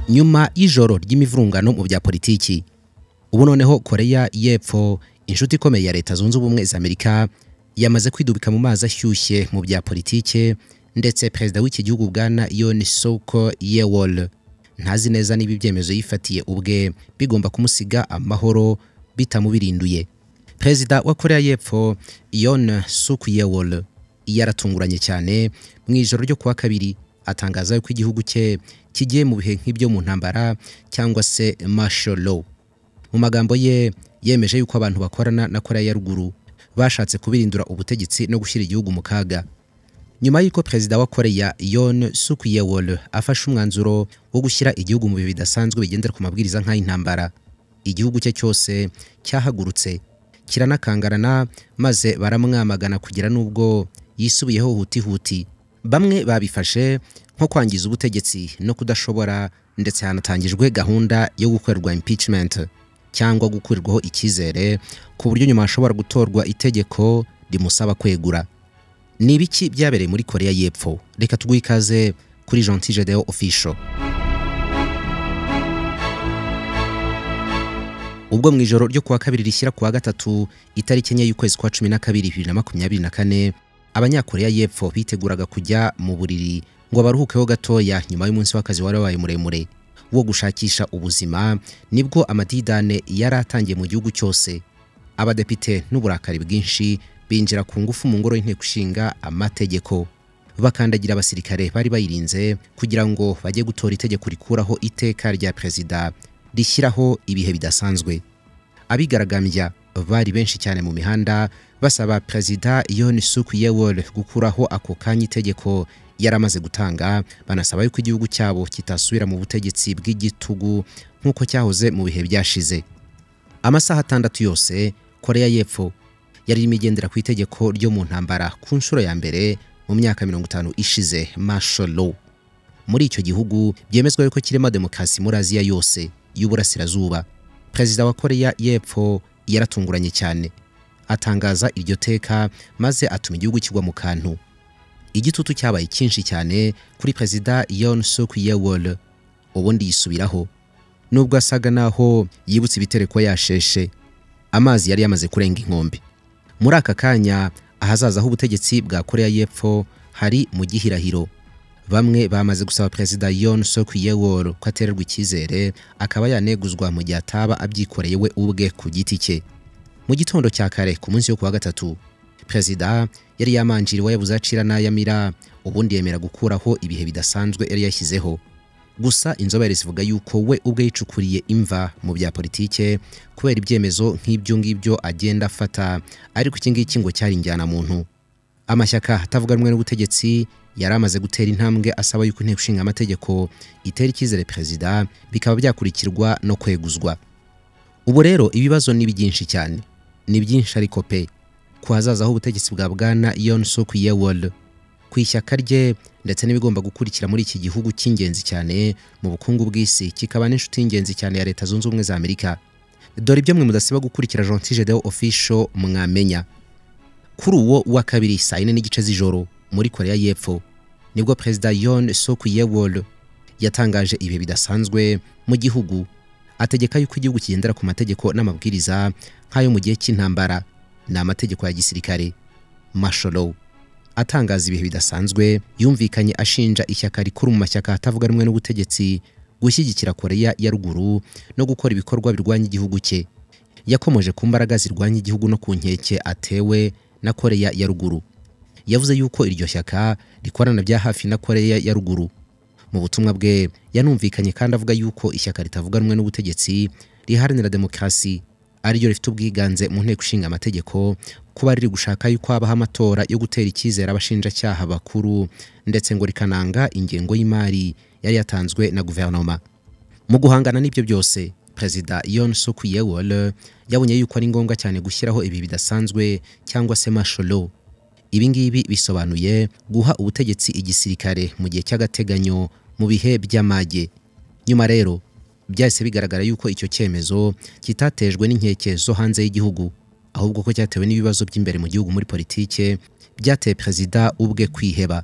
nyuma y'ijoro ry'imivurungano mu bya politiki. Ubu noneho Korea y'Epfo, inshuti ikomeye ya Leta Zunze Ubumwe za Amerika, yamaze kwidubika mu mazi ashyushye mu bya politiki, ndetse perezida w'iki gihugu Bwana Yoon Suk Yeol ntazi neza niba ibyemezo yifatiye ubwe bigomba kumusiga amahoro bitamubirinduye. Perezida wa Korea y'Epfo Yoon Suk Yeol yaratunguranye cyane mu ijoro ryo kuwa kabiri, atangaza yuko igihugu cye kigiye mu bihe nk'ibyo mu ntambara cyangwa se martial law. Mu magambo ye yemeje yuko abantu bakorana na Korea ya Ruguru bashatse kubirindura ubutegetsi no gushyira igihugu mu kaga. Nyuma y'uko perezida wa Korea Yoon Suk Yeol afashe umwanzuro wo gushyira igihugu mu bihe bidasanzwe bigendera ku mabwiriza nk'ay'intambara, igihugu cye cyose cyahagurutse kiranakangarana, maze baramwamagana kugira n'ubwo yisubiyeho huti. Bamwe babifashe nko kwangiza ubutegetsi no kudashobora, ndetse hanatangijwe gahunda yo gukorerwa impeachment cyangwa gukurirwaho icyizere ku buryo nyuma hashobora gutorwa itegeko rimusaba kwegura. Ni ibiki byabereye muri Korea y'Epfo? Reka tuguhe ikaze kuri Gentil Gedeon Official. Ubwo mu ijoro ryo kuwa kabiri rishyira kuwa gatatu itariki enye y'ukwezi kwa 12 2024, abanyakorea y'Epfo biteguraga kujya mu buriri ngo baruhukeho gatoya nyuma y'umunsi w'akazi wari wabaye muremure wo gushakisha ubuzima. Nibwo amadidane yari atangiye mu gihugu cyose. Abadepite n'uburakari bwinshi binjira ku ngufu mu ngoro y'inteko ishinga amategeko, bakandagira abasirikare bari bayirinze kugira ngo bajye gutora itegeko rikuraho iteka rya perezida rishyiraho ibihe bidasanzwe. Abigaragambya bari benshi cyane mu mihanda basaba perezida Yoon Suk Yeol gukuraho ako kanya itegeko yaramaze gutanga, banasaba yuko igihugu cyabo kitasubira mu butegetsi bw'igitugu nk'uko cyahoze mu bihe byashize. Amasaha 6 yose Korea y'Epfo yari imigendera ku itegeko ryo mu ntambara ku nshuro ya mbere mu myaka 50 ishize, martial law. Muri icyo gihugu byemezwa yuko kirema demokarasi muri Aziya yose y'uburasirazuba. Perezida wa Korea y'Epfo yaratunguranye cyane, atangaza iryo teka maze atuma igihugu kigwa mu kantu. Igitutu cyabaye cyinshi cyane kuri perezida Yoon Suk Yeol, ubundi yisubiraho nubwo asaga naho yibutse ibitereko yasheshe. Amazi yari yamaze kurenga inkombe. Muri aka kanya ahazaza h'ubutegetsi bwa Korea y'Epfo hari mu gihirahiro. Bamwe bamaze gusaba perezida Yoon Suk Yeol ko atererwa icyizere akaba yaneguzwa mu gihe ataba abyikoreye we ubwe ku giti cye. Mu gitondo cya kare ku munsi wo kuwa gatatu, perezida yari yamanjiriwe yabuze acira n'ayamira, ubundi yemera gukuraho ibihe bidasanzwe yari yashyizeho. Gusa inzobere zivuga yuko we ubwe yicukuriye imva mu bya politike kubera ibyemezo nk'ibyo ngibyo agenda afata, ariko iki ngiki ngo cyari injyana muntu. Amashyaka atavuga rumwe n'ubutegetsi yari amaze gutera intambwe asaba yuko inteko ishinga amategeko itera icyizere perezida, bikaba byakurikirwa no kweguzwa. Ubu rero ibibazo ni byinshi cyane, ni byinshi ariko pe ku hazaza h'ubutegetsi bwa Bwana Yoon Suk Yeol, ku ishyaka rye ndetse n'ibigomba gukurikira muri iki gihugu cy'ingenzi cyane mu bukungu bw'isi, kikaba n'inshuti y'ingenzi cyane ya Leta Zunze Ubumwe za Amerika. Dore ibyo mwe mudasiba gukurikira Gentil Gedeon Official mwamenya. Kuri uwo wa kabiri saa 4:30 z'ijoro muri Korea y'Epfo nibwo perezida Yoon Suk Yeol yatangaje ibihe bidasanzwe mu gihugu, ategeka yuko igihugu kigendera ku mategeko n'amabwiriza nk'ayo mu gihe cy'intambara n'amategeko ya gisirikare, martial law. Atangaza ibihe bidasanzwe yumvikanye ashinja ishyaka rikuru mu mashyaka atavuga rumwe n'ubutegetsi gushyigikira Korea ya Ruguru no gukora ibikorwa birwanya igihugu cye. Yakomoje ku mbaraga zirwanya igihugu no ku nkeke atewe na Korea ya Ruguru. Yavuze yuko iryo shyaka rikorana bya hafi na Korea ya Ruguru. Mu butumwa bwe yanumvikanye kandi avuga yuko ishyaka ritavuga rumwe n'ubutegetsi riharanira demokarasi ari ryo rifite ubwiganze mu nteko ishinga amategeko, kuba riri gushaka yuko habaho amatora yo gutera icyizere abashinjacyaha bakuru, ndetse ngo rikananga ingengo y'imari yari yatanzwe na guverinoma. Mu guhangana n'ibyo byose, perezida Yoon Suk Yeol yabonye yuko ari ngombwa cyane gushyiraho ibi bidasanzwe cyangwa se martial law. Ibi ngibi bisobanuye guha ubutegetsi igisirikare mu gihe cy'agateganyo mu bihe by'amage. Nyuma rero byahise bigaragara yuko icyo cyemezo kitatejwe n'inkeke zo hanze y'igihugu, ahubwo ko cyatewe n'ibibazo by'imbere mu gihugu muri politike byateye perezida ubwe kwiheba.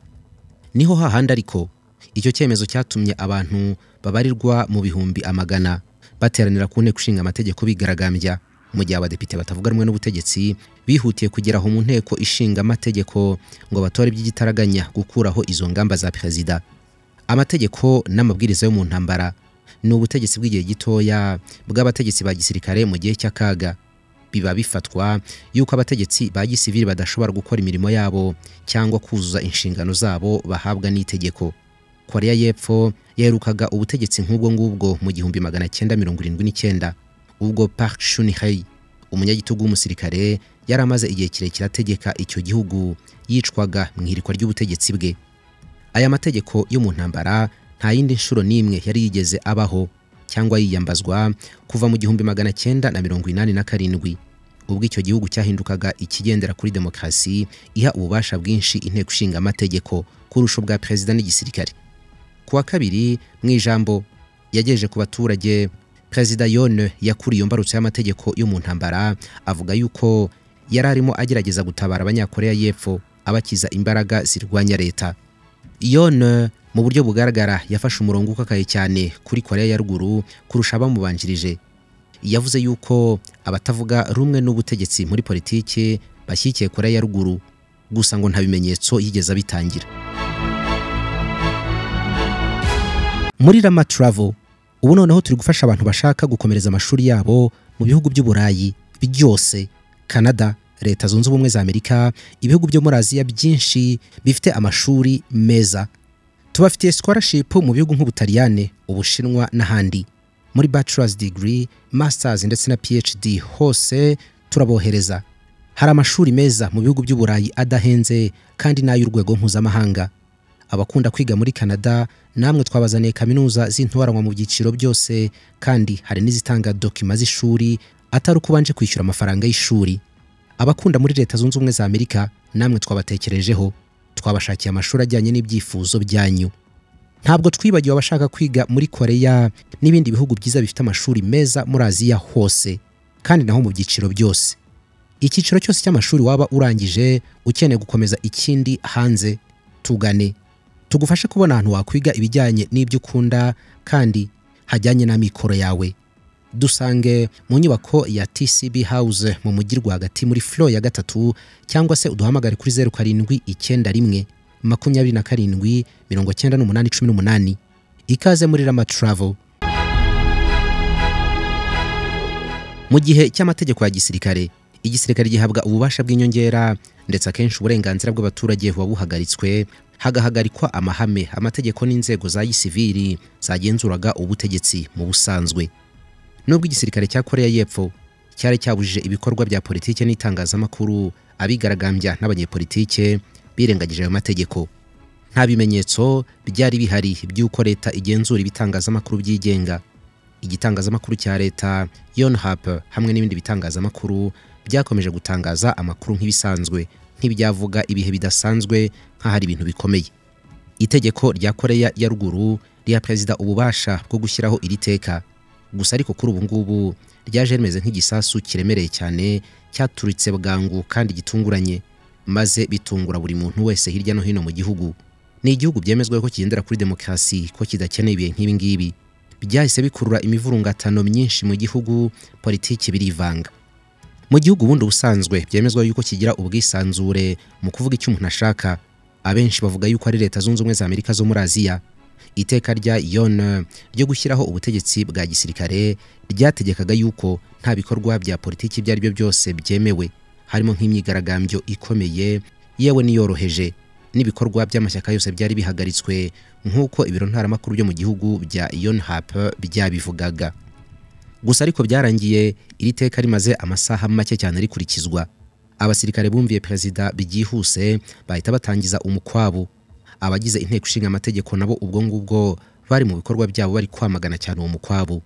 Niho hahandi ariko icyo cyemezo cyatumye abantu babarirwa mu bihumbi amagana bateranira ku nteko ishinga amategeko bigaragambya, mu gihe abadepite batavuga rumwe n'ubutegetsi bihutiye kugeraho mu nteko ishinga amategeko ngo batore by'igitaraganya gukuraho izo ngamba za perezida. Amategeko n'amabwiriza yo mu ntambara ni ubutegetsi bw'igihe gitoya bw'abategetsi ba gisirikare mu gihe cy'akaga. Biba bifatwa yuko abategetsi ba gisivili badashobora gukora imirimo yabo cyangwa kuzuza inshingano zabo bahabwa n'itegeko. Korea y'Epfo yaherukaga ubutegetsi nk'ubwo ngubwo mu 1979 ubwo Park Geun-hye, umunyagitugu w'umusirikare, yari amaze igihe kirekire ategeka icyo gihugu yicwaga mu ihirikwa ry'ubutegetsi bwe. Aya mategeko yo mu ntambara nta yindi nshuro n'imwe yari yigeze abaho cyangwa yiyambazwa kuva mu 1987 ubwo icyo gihugu cyahindukaga ikigendera kuri demokarasi iha ububasha bwinshi inteko ishinga amategeko kurusha bwa perezida n'igisirikare. Kuwa kabiri mu ijambo yagejeje ku baturage, Perezida Yoon yakuriye imbarutso y'amategeko yo mu ntambara avuga yuko yari arimo agerageza gutabara abanyakoreya y'Epfo abakiza imbaraga zirwanya leta. Yoon mu buryo bugaragara yafashe umurongo ukakaye cyane kuri Korea ya Ruguru kurusha abamubanjirije. Yavuze yuko abatavuga rumwe n'ubutegetsi muri politiki bashyikiye Korea ya Ruguru, gusa ngo nta bimenyetso yigeze bitangira. Muri Rama Travel ubu noneho turi gufasha abantu bashaka gukomereza amashuri yabo mu bihugu by'Uburayi byose, Canada, Leta Zunze Ubumwe za Amerika, ibihugu byo muri Aziya byinshi bifite amashuri meza. Tubafitiye scholarship mu bihugu nk'Ubutaliyane, Ubushinwa n'ahandi. Muri bachelor's degree, masters ndetse na PhD hose turabohereza. Hari amashuri meza mu bihugu by'Uburayi adahenze kandi n'ay'urwego mpuzamahanga. Abakunda kwiga muri Canada namwe twabazaniye kaminuza z'intoranwa mu byiciro byose, kandi hari n'izitanga dokima z'ishuri atari ukubanje kwishyura amafaranga y'ishuri. Abakunda muri Leta Zunze Ubumwe za Amerika namwe twabatekerejeho, twabashakiye amashuri ajyanye n'ibyifuzo byanyu. Ntabwo twibagiwe abashaka kwiga muri Korea n'ibindi bihugu byiza bifite amashuri meza muri Aziya hose, kandi naho mu byiciro byose. Icyiciro cyose cy'amashuri waba urangije ukeneye gukomeza ikindi hanze, tugane tugufashe kubona ahantu wakwiga ibijyanye n'ibyo ukunda kandi hajyanye na mikoro yawe. Dusange mu nyubako ya TCB House mu mujyi rwagati muri floor ya 3, cyangwa se uduhamagare kuri 0791 27 9818. Ikaze muri Rama Travel. Mu gihe cy'amategeko ya gisirikare, igisirikare gihabwa ububasha bw'inyongera ndetse akenshi uburenganzira bw'abaturage buba buhagaritswe, hagahagarikwa amahame, amategeko n'inzego za gisivili zagenzuraga ubutegetsi mu busanzwe. Nubwo igisirikare cya Korea y'Epfo cyari cyabujije ibikorwa bya politike n'itangazamakuru, abigaragambya n'abanyepolitike birengagije ayo mategeko. Nta bimenyetso byari bihari by'uko leta igenzura ibitangazamakuru byigenga. Igitangazamakuru cya leta Yonhap hamwe n'ibindi bitangazamakuru byakomeje gutangaza amakuru nk'ibisanzwe, nk'ibyavuga ibihe bidasanzwe nk'ahari ibintu bikomeye. Itegeko rya Korea ya Ruguru riha perezida ububasha bwo gushyiraho iri teka, gusa ariko kuri ubu ngubu ryaje rimeze nk'igisasu kiremereye cyane cyaturitse bwangu kandi gitunguranye, maze bitungura buri muntu wese hirya no hino mu gihugu. Ni igihugu byemezwa ko kigendera kuri demokarasi, ko kidakeneye ibihe nk'ibi ngibi. Byahise bikurura imivurungatano myinshi mu gihugu, politiki birivanga. Mu gihugu bundi ubusanzwe byemezwa yuko kigira ubwisanzure mu kuvuga icyo umuntu ashaka, abenshi bavuga yuko ari Leta Zunze Ubumwe za Amerika zo muri Aziya. Iteka rya Yoon ryo gushyiraho ubutegetsi bwa gisirikare ryategekaga yuko nta bikorwa bya politiki byari byo byose byemewe, harimo nk'imyigaragambyo ikomeye yewe niyoroheje, n'ibikorwa by'amashyaka yose byari bihagaritswe nk'uko ibiro ntaramakuru byo mu gihugu bya Yonhap byabivugaga. Gusa ariko byarangiye iri teka rimaze amasaha make cyane rikurikizwa. Abasirikare bumviye perezida byihuse bahita batangiza umukwabu. Abagize inteko ishinga amategeko nabo ubwo ngubwo bari mu bikorwa byabo bari kwamagana cyane uwo mukwabu.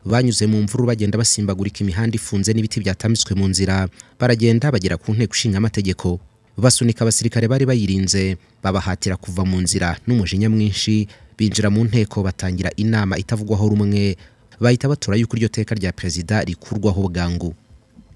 Banyuze mu mvuru bagenda basimbagurika imihanda ifunze n'ibiti byatambitswe mu nzira, baragenda bagera ku nteko ishinga amategeko. Basunika abasirikare bari bayirinze, babahatira kuva mu nzira n'umujinya mwinshi, binjira mu nteko batangira inama itavugwaho rumwe, bahita batora yuko iryo teka rya perezida rikurwaho bwangu.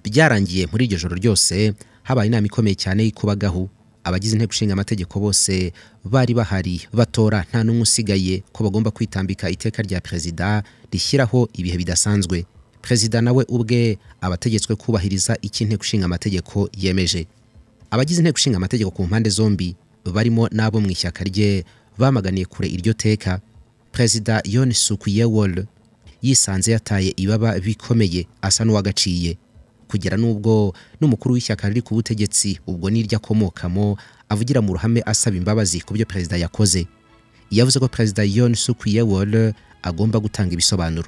Byarangiye muri iryo joro ryose habaye inama ikomeye cyane y'ikubagaho. abagize inteko ishinga amategeko bose bari bahari batora nta n'umwe usigaye ko bagomba kwitambika iteka rya perezida rishyiraho ibihe bidasanzwe. Perezida nawe ubwe abategetswe kubahiriza iki inteko ishinga amategeko yemeje. Abagize inteko ishinga amategeko ku mpande zombi barimo n'abo mu ishyaka rye bamaganiye kure iryo teka. Perezida Yoon Suk Yeol yisanze yataye ibaba bikomeye asa n'uwagaciye, kugera n'ubwo n'umukuru w'ishyaka riri ku butegetsi ubwo n'irya komokamo avugira mu ruhame asaba imbabazi ku byo perezida yakoze. Yavuze ko perezida Yoon Suk Yeol agomba gutanga ibisobanuro.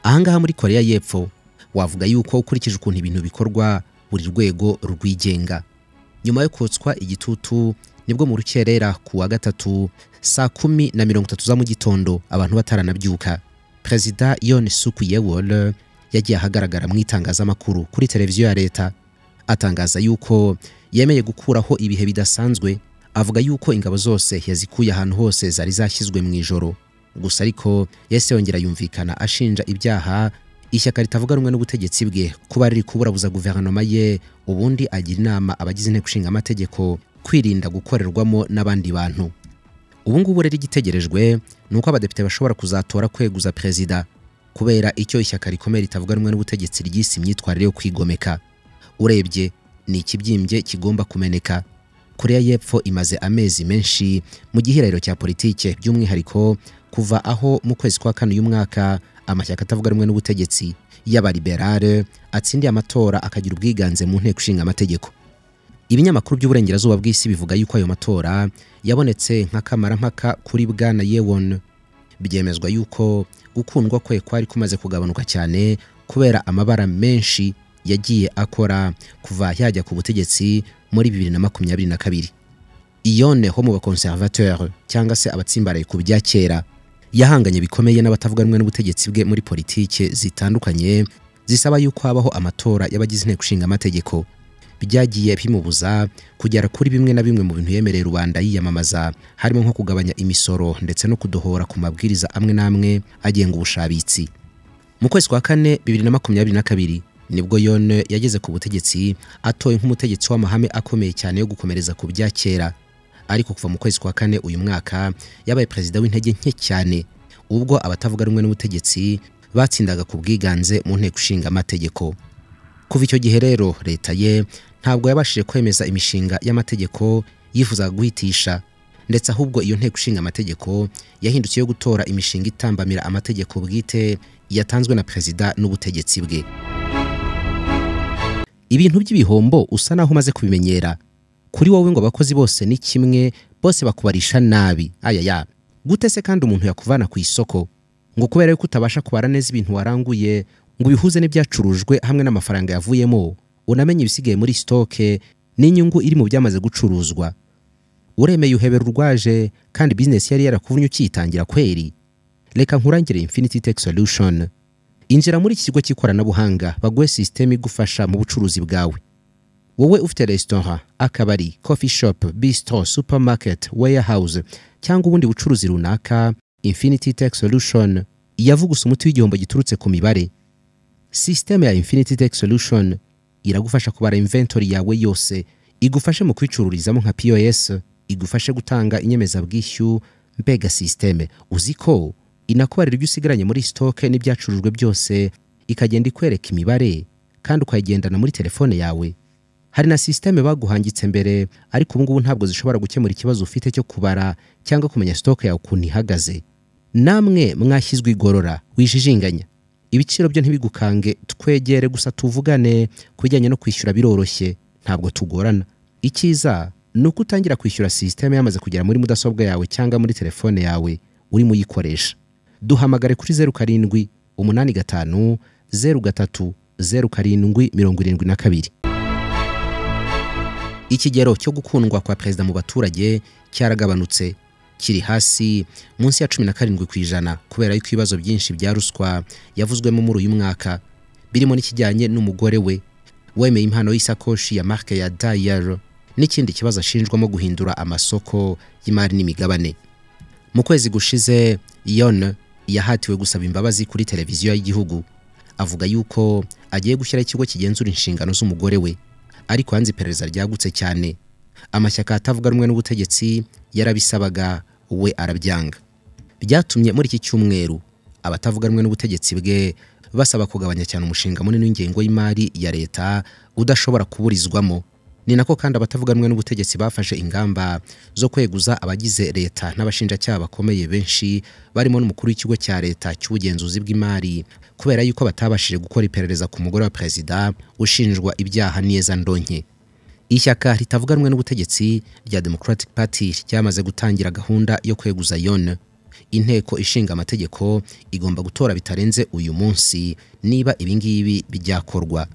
Ahangaha muri Korea y'Epfo wavuga yuko ukurikije ukuntu ibintu bikorwa buri rwego rwigenga. Nyuma yo kotswa igitutu nibwo mu rukerera ku wa gatatu saa 10:30 za mu gitondo abantu bataranabyuka, Perezida Yoon Suk Yeol yagiye ahagaragara mu itangazamakuru kuri televiziyo ya leta atangaza yuko yemeye gukuraho ibihe bidasanzwe. Avuga yuko ingabo zose yazikuye ahantu hose zari zashyizwe mu ijoro. Gusa ariko yese yongera yumvikana ashinja ibyaha ishyaka ritavuga rumwe n'ubutegetsi bwe kuba riri kuburabuza guverinoma ye, ubundi agira inama abagize inteko ishinga amategeko kwirinda gukorerwamo n'abandi bantu. Ubu ngubu rero igitegerejwe nuko abadepite bashobora kuzatora kweguza perezida kubera icyo ishyaka rikomeye ritavuga rumwe n'ubutegetsi ryise imyitwarire yo kwigomeka. Urebye ni ikibyimbye kigomba kumeneka. Korea y'Epfo imaze amezi menshi mu gihirahiro cya politike, by'umwihariko kuva aho mu kwezi kwa kane uyu mwaka amashyaka atavuga rumwe n'ubutegetsi y'abaliberale atsindiye amatora akagira ubwiganze mu nteko ishinga amategeko. Ibinyamakuru by'uburengerazuba bw'isi bivuga yuko ayo matora yabonetse nk'akamarampaka kuri bwana Yeon. Byemezwa yuko gukundwa kwe kwari kumaze kugabanuka cyane kubera amabara menshi yagiye akora kuva yajya ku butegetsi muri 2022. Yeon ho mu bakonservateur cyangwa se abatsimbaraye ku bya kera yahanganye bikomeye n'abatavuga rumwe n'ubutegetsi bwe muri politike zitandukanye zisaba yuko habaho amatora y'abagize inteko ishinga amategeko. Byagiye bimubuza kugera kuri bimwe na bimwe mu bintu yemereye rubanda yiyamamaza, harimo nko kugabanya imisoro ndetse no kudohora ku mabwiriza amwe n'amwe agenga ubushabitsi. Mu kwezi kwa kane 2022 nibwo Yeon yageze ku butegetsi atoye nk'umutegetsi w'amahame akomeye cyane yo gukomereza ku bya kera. Ariko kuva mu kwezi kwa kane uyu mwaka yabaye perezida w'intege nke cyane, ubwo abatavuga rumwe n'ubutegetsi batsindaga ku bwiganze mu nteko ishinga amategeko. Kuva icyo gihe rero leta ye ntabwo yabashije kwemeza imishinga y'amategeko yifuzaga guhitisha, ndetse ahubwo iyo nteko ishinga amategeko yahindukiye yo gutora imishinga itambamira amategeko bwite yatanzwe na perezida n'ubutegetsi bwe. Ibintu by'ibihombo usa naho umaze kubimenyera. Kuri wowe ngo abakozi bose ni kimwe, bose bakubarisha nabi. Ayaya, gute se kandi umuntu yakuvana ku isoko ngo kubera yuko utabasha kubara neza ibintu waranguye ngo bihuze n'ibyacurujwe hamwe n'amafaranga yavuyemo, unamenye ibisigaye muri stoke n'inyungu iri mu byamaze gucuruzwa. Uremeye uhebera urwaje kandi business yari yarakuvunye ukitangira kweri. Reka nkurangire Infinity Tech Solution. Injira muri iki kigo cy'ikoranabuhanga baguhe system igufasha mu bucuruzi bwawe. Wowe ufite restaurant, akabari, coffee shop, bistro, supermarket, warehouse cyangwa ubundi bucuruzi runaka, Infinity Tech Solution yavugusa umuti w'igihombo giturutse ku mibare. System ya Infinity Tech Solution iragufasha kubara inventory yawe yose, igufashe mu kwicururizamo nka POS, igufashe gutanga inyemezabwishyu. Mbega system uziko inakubarira ibyo usigaranye muri stock n'ibyacurujwe byose, ikagenda ikwereka imibare kandi ukayigendana muri telefone yawe. Hari na system baguhangitse mbere, ariko ubu ngubu ntabwo zishobora gukemura ikibazo ufite cyo kubara cyangwa kumenya stock yawe ukuntu ihagaze. Namwe mwashyizwe igorora wijijinganya, ibiciro byo ntibigukange, twegere gusa tuvugane kubijyanye no kwishyura biroroshye, ntabwo tugorana. Ikiza nuko utangira kwishyura system yamaze kugera muri mudasobwa yawe cyangwa muri telefone yawe uri muyikoresha. Duhamagare kuri 0785 03 0772. Ikigero cyo gukundwa kwa perezida mu baturage cyaragabanutse, kiri hasi munsi ya 17% kubera yuko ibibazo byinshi bya ruswa yavuzwemo muri uyu mwaka, birimo n'ikijyanye n'umugore we wemeye impano y'isakoshi ya marke ya Dior n'ikindi kibazo ashinjwamo guhindura amasoko y'imari n'imigabane. Mu kwezi gushize Yeon yahatiwe gusaba imbabazi kuri televiziyo y'igihugu, avuga yuko agiye gushyira ikigo kigenzura inshingano z'umugore we, ariko hanze iperereza ryagutse cyane. amashyaka atavuga rumwe n'ubutegetsi yarabisabaga, we arabyanga. Byatumye muri iki cyumweru abatavuga rumwe n'ubutegetsi bwe basaba kugabanya cyane umushinga munini w'ingengo y'imari ya leta udashobora kuburizwamo. Ni nako kandi abatavuga rumwe n'ubutegetsi bafashe ingamba zo kweguza abagize leta n'abashinjacyaha bakomeye benshi barimo n'umukuru w'ikigo cya leta cy'ubugenzuzi bw'imari, kubera yuko batabashije gukora iperereza ku mugore wa perezida ushinjwa ibyaha neza ndonke. Ishyaka ritavuga rumwe n'ubutegetsi rya Democratic Party ryamaze gutangira gahunda yo kweguza Yon. Inteko ishinga amategeko igomba gutora bitarenze uyu munsi niba ibingibi byakorwa.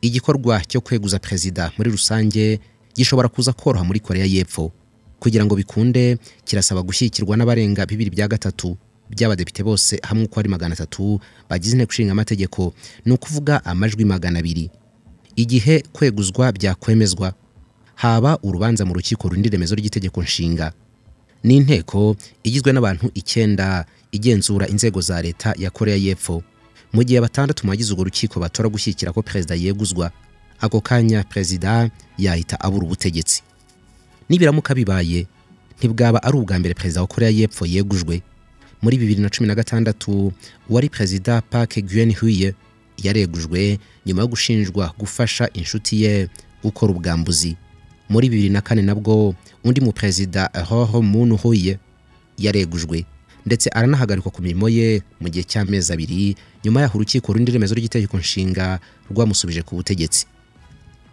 Igikorwa cyo kweguza perezida muri rusange gishobora kuza koroha muri Korea y'Epfo. Kugira ngo bikunde, kirasaba gushyikirwa n'abarenga 2/3 by'abadepite bose hamwe uko ari 300 bagize inteko ishinga amategeko, ni ukuvuga amajwi 200. Igihe kweguzwa byakwemezwa, haba urubanza mu rukiko rundi remezo ry'itegeko nshinga. Ni inteko igizwe n'abantu 9 igenzura inzego za leta ya Korea y'Epfo. Mu gihe 6 mu bagize urwo rukiko batora gushyikira ko perezida yeguzwa, ako kanya perezida yahita abura ubutegetsi. Nibiramuka bibaye, ntibwaba ari ubwa mbere perezida wa Korea y'Epfo yegujwe. Muri 2016 wari perezida Park Geun-hye yaregujwe nyuma yo gushinjwa gufasha inshuti ye gukora ubwambuzi. Muri 2004 nabwo undi mu perezida Roh Moon-hye yaregujwe, ndetse aranahagarikwa ku mirimo ye mu gihe cy'amezi 2 nyuma y'aho urukiko rundi remezo ry'itegeko nshinga rwamusubije ku butegetsi.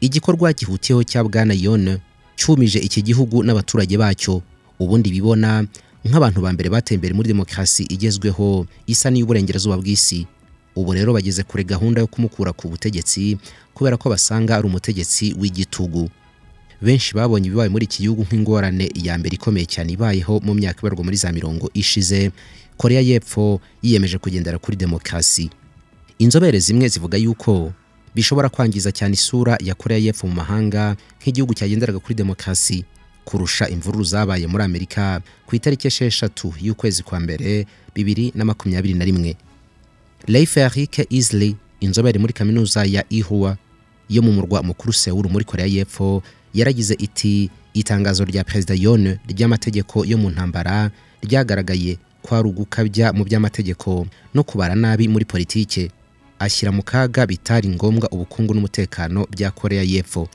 Igikorwa gihutiyeho cya Bwana Yon cyumije iki gihugu n'abaturage bacyo, ubundi bibona nk'abantu ba mbere batembere muri demokarasi igezweho isa n'iy'uburengerazuba bw'isi. Ubu rero bageze kure gahunda yo kumukura ku butegetsi kubera ko basanga ari umutegetsi w'igitugu. Benshi babonye ibibaye muri iki gihugu nk'ingorane ya mbere ikomeye cyane ibayeho mu myaka ibarwa muri za 70 ishize. Korea y'Epfo yiyemeje kugendera kuri demokarasi. Inzobere zimwe zivuga yuko bishobora kwangiza cyane isura ya Korea y'Epfo mu mahanga nk'igihugu cyagenderaga kuri demokarasi kurusha imvururu zabaye muri Amerika ku itariki 6 y'ukwezi kwa mbere 2021. Leif-Erik Isley, inzobere muri kaminuza ya Ihua yo mu murwa mukuru Seoul muri Korea y'Epfo, yaragize iti itangazo rya perezida Yon ry'amategeko yo mu ntambara ryagaragaye kwa rugukabya mu by'amategeko no kubara nabi muri politike, ashyira mu kaga bitari ngombwa ubukungu n'umutekano bya Korea y'Epfo.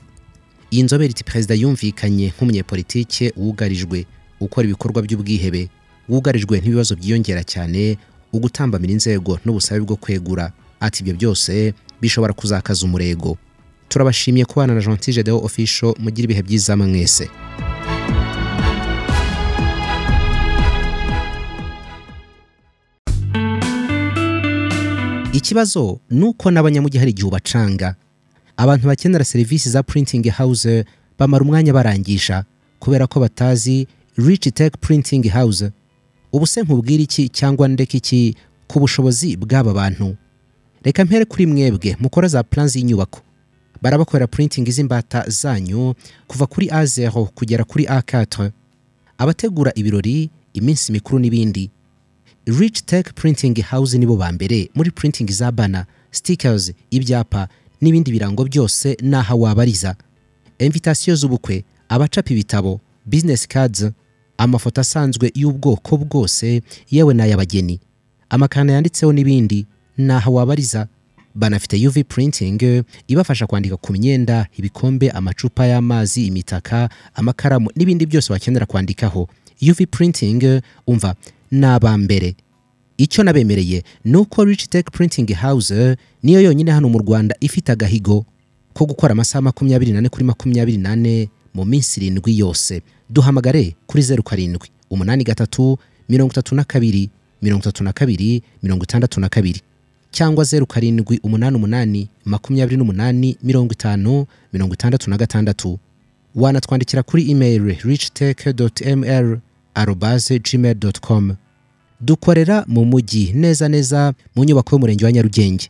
Iyi nzobere iti perezida yumvikanye nk'umunyepolitike wugarijwe ukora ibikorwa by'ubwihebe, wugarijwe n'ibibazo byiyongera cyane, ugutambamira inzego n'ubusabe bwo kwegura. Ati ibyo byose bishobora kuzakaza umurego. Turabashimiye kubana na Gentil Gedeon Official, mugira ibihe byiza mwese. Ikibazo nuko n'abanyamujyi hari igihe bacanga. Abantu bakenera serivisi za printing house bamara umwanya barangisha kubera ko batazi Rich Tech Printing House. Ubuse nkubwira iki cyangwa ndeka iki ku bushobozi bw'aba bantu? Reka mpere kuri mwebwe mukora za plans y'inyubako. Barabakorera printing z'imbata zanyu kuva kuri A0 kugera kuri A4. Abategura ibirori, iminsi mikuru n'ibindi. Rich Tech Printing House nibo bambere muri printing za bana, stickers, ibyapa n'ibindi birango byose naha wabariza. Invitation z'ubukwe, abacapa ibitabo, business cards, amafoto asanzwe y'ubwoko bwose yewe n'ay'abageni, amakana yanditseho n'ibindi naha wabariza. Banafite UV printing ibafasha kwandika ku myenda, ibikombe, amacupa y'amazi, imitaka, amakaramu n'ibindi byose wakenera kwandikaho. UV printing umva n'abambere. Icyo nabemereye nuko Rich Tech Printing House niyo yonyine hano mu Rwanda ifite agahigo ko gukora amasaha 24 kuri 24 mu minsi 7 yose. Duhamagare kuri 07 83 32 32 62 cyangwa 07 88 28 50 66. Wanatwandikira kuri email richtech.mr@gmail.com. Dukorera mu mujyi neza mu nyubako y'umurenge wa Nyarugenge.